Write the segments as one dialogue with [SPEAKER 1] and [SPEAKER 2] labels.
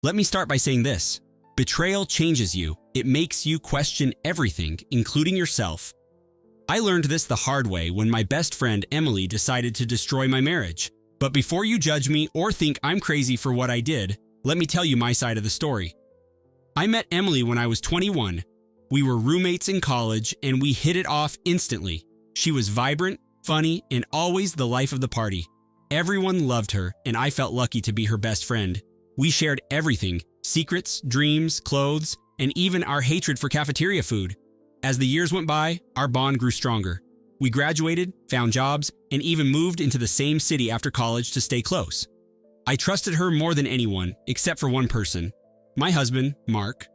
[SPEAKER 1] Let me start by saying this. Betrayal changes you. It makes you question everything, including yourself. I learned this the hard way when my best friend Emily decided to destroy my marriage. But before you judge me or think I'm crazy for what I did, let me tell you my side of the story. I met Emily when I was 21. We were roommates in college and we hit it off instantly. She was vibrant, funny, and always the life of the party. Everyone loved her, and I felt lucky to be her best friend. We shared everything: secrets, dreams, clothes, and even our hatred for cafeteria food. As the years went by, our bond grew stronger. We graduated, found jobs, and even moved into the same city after college to stay close. I trusted her more than anyone, except for one person: my husband, Mark.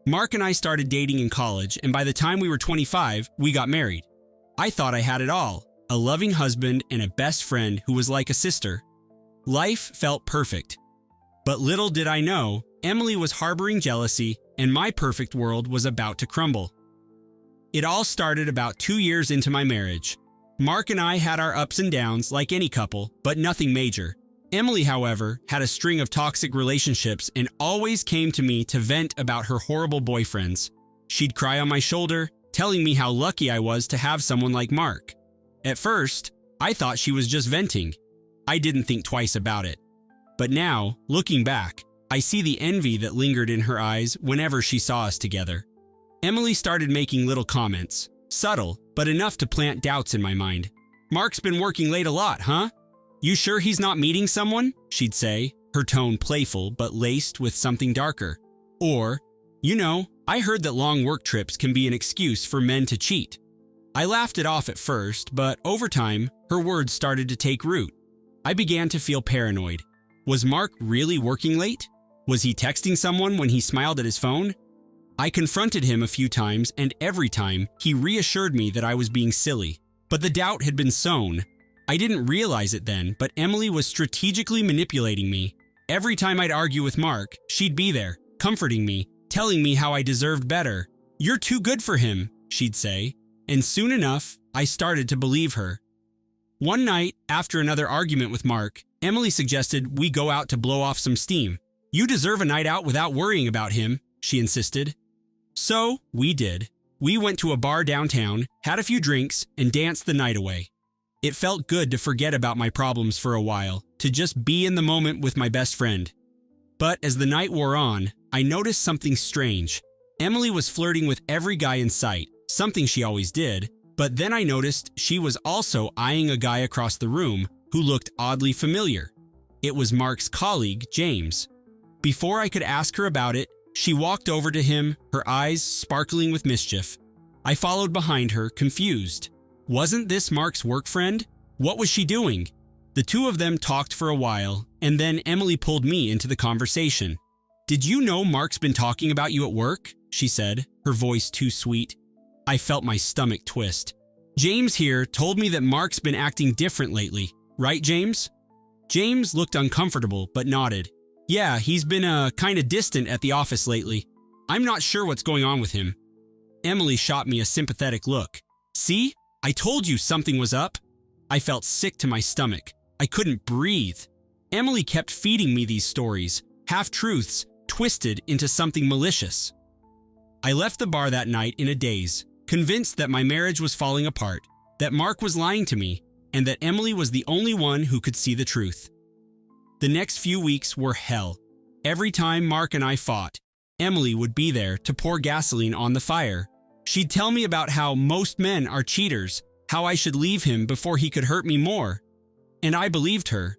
[SPEAKER 1] Mark and I started dating in college, and by the time we were 25, we got married. I thought I had it all: a loving husband and a best friend who was like a sister. Life felt perfect. But little did I know, Emily was harboring jealousy, and my perfect world was about to crumble. It all started about 2 years into my marriage. Mark and I had our ups and downs like any couple, but nothing major. Emily, however, had a string of toxic relationships and always came to me to vent about her horrible boyfriends. She'd cry on my shoulder, telling me how lucky I was to have someone like Mark. At first, I thought she was just venting. I didn't think twice about it. But now, looking back, I see the envy that lingered in her eyes whenever she saw us together. Emily started making little comments, subtle, but enough to plant doubts in my mind. "Mark's been working late a lot, huh? You sure he's not meeting someone?" she'd say, her tone playful but laced with something darker. Or, I heard that long work trips can be an excuse for men to cheat." I laughed it off at first, but over time, her words started to take root. I began to feel paranoid. Was Mark really working late? Was he texting someone when he smiled at his phone? I confronted him a few times, and every time, he reassured me that I was being silly. But the doubt had been sown. I didn't realize it then, but Emily was strategically manipulating me. Every time I'd argue with Mark, she'd be there, comforting me, telling me how I deserved better. "You're too good for him," she'd say. And soon enough, I started to believe her. One night, after another argument with Mark, Emily suggested we go out to blow off some steam. "You deserve a night out without worrying about him," she insisted. So, we did. We went to a bar downtown, had a few drinks, and danced the night away. It felt good to forget about my problems for a while, to just be in the moment with my best friend. But as the night wore on, I noticed something strange. Emily was flirting with every guy in sight, something she always did, but then I noticed she was also eyeing a guy across the room who looked oddly familiar. It was Mark's colleague, James. Before I could ask her about it, she walked over to him, her eyes sparkling with mischief. I followed behind her, confused. Wasn't this Mark's work friend? What was she doing? The two of them talked for a while, and then Emily pulled me into the conversation. "Did you know Mark's been talking about you at work?" she said, her voice too sweet. I felt my stomach twist. "James here told me that Mark's been acting different lately. Right, James?" James looked uncomfortable, but nodded. "Yeah, he's been kinda distant at the office lately. I'm not sure what's going on with him." Emily shot me a sympathetic look. "See? I told you something was up." I felt sick to my stomach. I couldn't breathe. Emily kept feeding me these stories, half-truths, twisted into something malicious. I left the bar that night in a daze, convinced that my marriage was falling apart, that Mark was lying to me, and that Emily was the only one who could see the truth. The next few weeks were hell. Every time Mark and I fought, Emily would be there to pour gasoline on the fire. She'd tell me about how most men are cheaters, how I should leave him before he could hurt me more. And I believed her.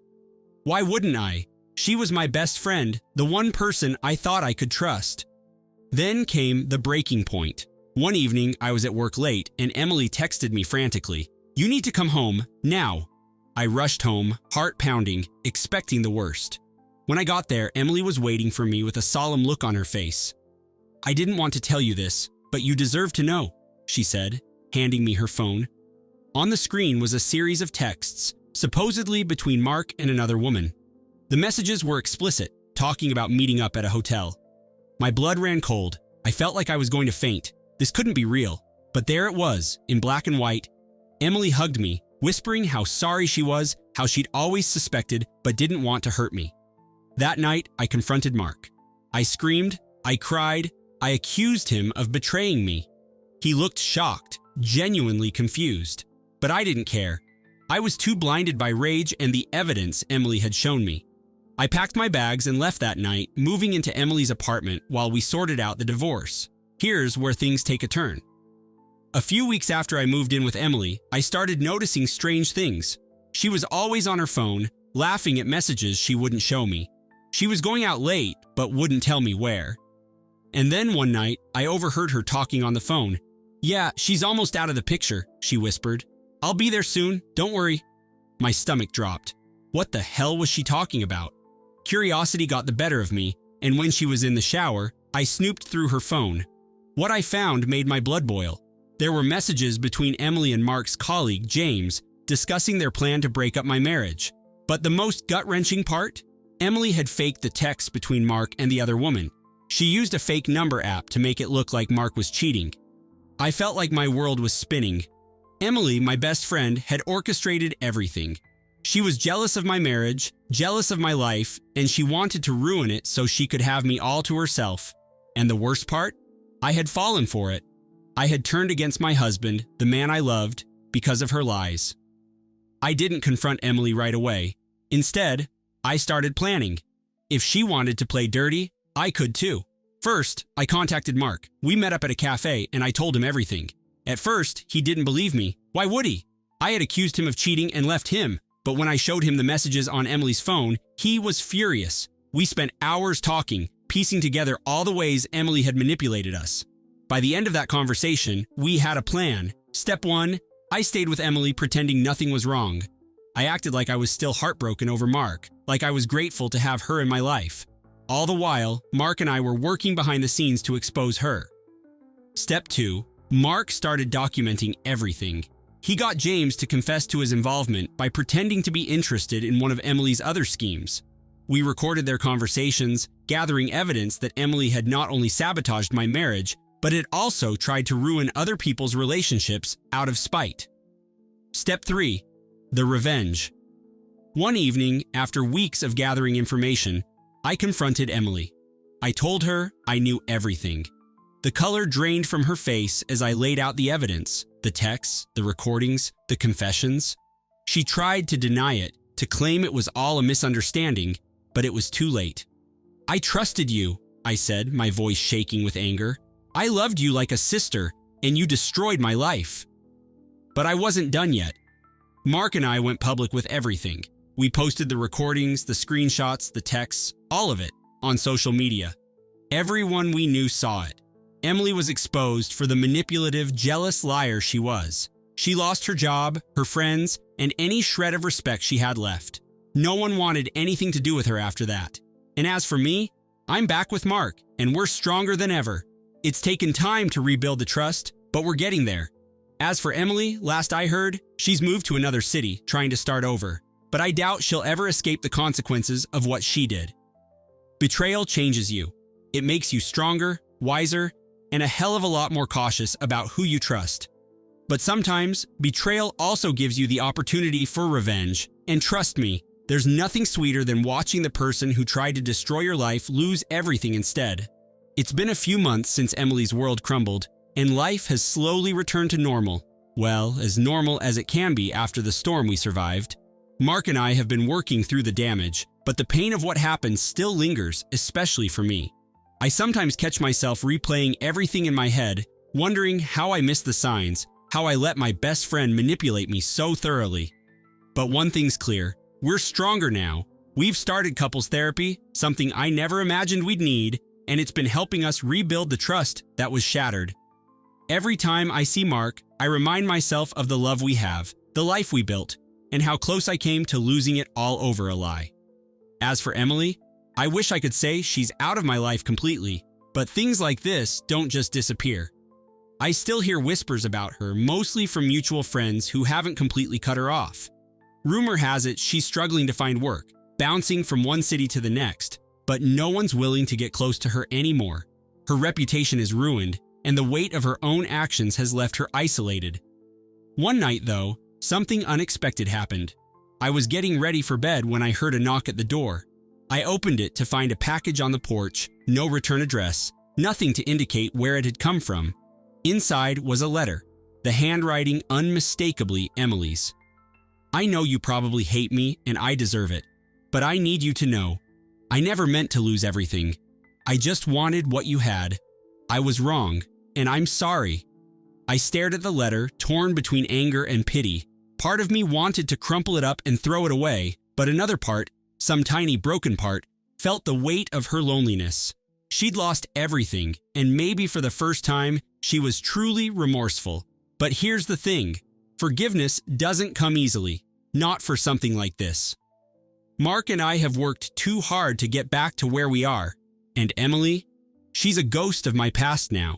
[SPEAKER 1] Why wouldn't I? She was my best friend, the one person I thought I could trust. Then came the breaking point. One evening, I was at work late, and Emily texted me frantically, "You need to come home, now." I rushed home, heart pounding, expecting the worst. When I got there, Emily was waiting for me with a solemn look on her face. "I didn't want to tell you this, but you deserve to know," she said, handing me her phone. On the screen was a series of texts, supposedly between Mark and another woman. The messages were explicit, talking about meeting up at a hotel. My blood ran cold. I felt like I was going to faint. This couldn't be real. But there it was, in black and white. Emily hugged me, whispering how sorry she was, how she'd always suspected but didn't want to hurt me. That night, I confronted Mark. I screamed, I cried, I accused him of betraying me. He looked shocked, genuinely confused. But I didn't care. I was too blinded by rage and the evidence Emily had shown me. I packed my bags and left that night, moving into Emily's apartment while we sorted out the divorce. Here's where things take a turn. A few weeks after I moved in with Emily, I started noticing strange things. She was always on her phone, laughing at messages she wouldn't show me. She was going out late, but wouldn't tell me where. And then one night, I overheard her talking on the phone. "Yeah, she's almost out of the picture," she whispered. "I'll be there soon, don't worry." My stomach dropped. What the hell was she talking about? Curiosity got the better of me, and when she was in the shower, I snooped through her phone. What I found made my blood boil. There were messages between Emily and Mark's colleague, James, discussing their plan to break up my marriage. But the most gut-wrenching part? Emily had faked the text between Mark and the other woman. She used a fake number app to make it look like Mark was cheating. I felt like my world was spinning. Emily, my best friend, had orchestrated everything. She was jealous of my marriage, jealous of my life, and she wanted to ruin it so she could have me all to herself. And the worst part? I had fallen for it. I had turned against my husband, the man I loved, because of her lies. I didn't confront Emily right away. Instead, I started planning. If she wanted to play dirty, I could too. First, I contacted Mark. We met up at a cafe and I told him everything. At first, he didn't believe me. Why would he? I had accused him of cheating and left him, but when I showed him the messages on Emily's phone, he was furious. We spent hours talking, piecing together all the ways Emily had manipulated us. By the end of that conversation, we had a plan. Step 1, I stayed with Emily pretending nothing was wrong. I acted like I was still heartbroken over Mark, like I was grateful to have her in my life. All the while, Mark and I were working behind the scenes to expose her. Step 2, Mark started documenting everything. He got James to confess to his involvement by pretending to be interested in one of Emily's other schemes. We recorded their conversations, gathering evidence that Emily had not only sabotaged my marriage, but had also tried to ruin other people's relationships out of spite. Step 3, the revenge. One evening, after weeks of gathering information, I confronted Emily. I told her I knew everything. The color drained from her face as I laid out the evidence, the texts, the recordings, the confessions. She tried to deny it, to claim it was all a misunderstanding, but it was too late. "I trusted you," I said, my voice shaking with anger. "I loved you like a sister, and you destroyed my life." But I wasn't done yet. Mark and I went public with everything. We posted the recordings, the screenshots, the texts, all of it, on social media. Everyone we knew saw it. Emily was exposed for the manipulative, jealous liar she was. She lost her job, her friends, and any shred of respect she had left. No one wanted anything to do with her after that. And as for me, I'm back with Mark, and we're stronger than ever. It's taken time to rebuild the trust, but we're getting there. As for Emily, last I heard, she's moved to another city, trying to start over. But I doubt she'll ever escape the consequences of what she did. Betrayal changes you. It makes you stronger, wiser, and a hell of a lot more cautious about who you trust. But sometimes, betrayal also gives you the opportunity for revenge. And trust me, there's nothing sweeter than watching the person who tried to destroy your life lose everything instead. It's been a few months since Emily's world crumbled, and life has slowly returned to normal. Well, as normal as it can be after the storm we survived. Mark and I have been working through the damage, but the pain of what happened still lingers, especially for me. I sometimes catch myself replaying everything in my head, wondering how I missed the signs, how I let my best friend manipulate me so thoroughly. But one thing's clear, we're stronger now. We've started couples therapy, something I never imagined we'd need, and it's been helping us rebuild the trust that was shattered. Every time I see Mark, I remind myself of the love we have, the life we built, and how close I came to losing it all over a lie. As for Emily, I wish I could say she's out of my life completely, but things like this don't just disappear. I still hear whispers about her, mostly from mutual friends who haven't completely cut her off. Rumor has it she's struggling to find work, bouncing from one city to the next, but no one's willing to get close to her anymore. Her reputation is ruined, and the weight of her own actions has left her isolated. One night, though, something unexpected happened. I was getting ready for bed when I heard a knock at the door. I opened it to find a package on the porch, no return address, nothing to indicate where it had come from. Inside was a letter, the handwriting unmistakably Emily's. I know you probably hate me and I deserve it, but I need you to know. I never meant to lose everything. I just wanted what you had. I was wrong, and I'm sorry. I stared at the letter, torn between anger and pity. Part of me wanted to crumple it up and throw it away, but another part, some tiny broken part, felt the weight of her loneliness. She'd lost everything, and maybe for the first time, she was truly remorseful. But here's the thing. Forgiveness doesn't come easily, not for something like this. Mark and I have worked too hard to get back to where we are. And Emily? She's a ghost of my past now.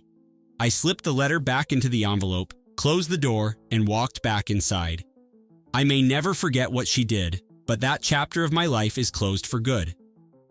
[SPEAKER 1] I slipped the letter back into the envelope, closed the door, and walked back inside. I may never forget what she did, but that chapter of my life is closed for good.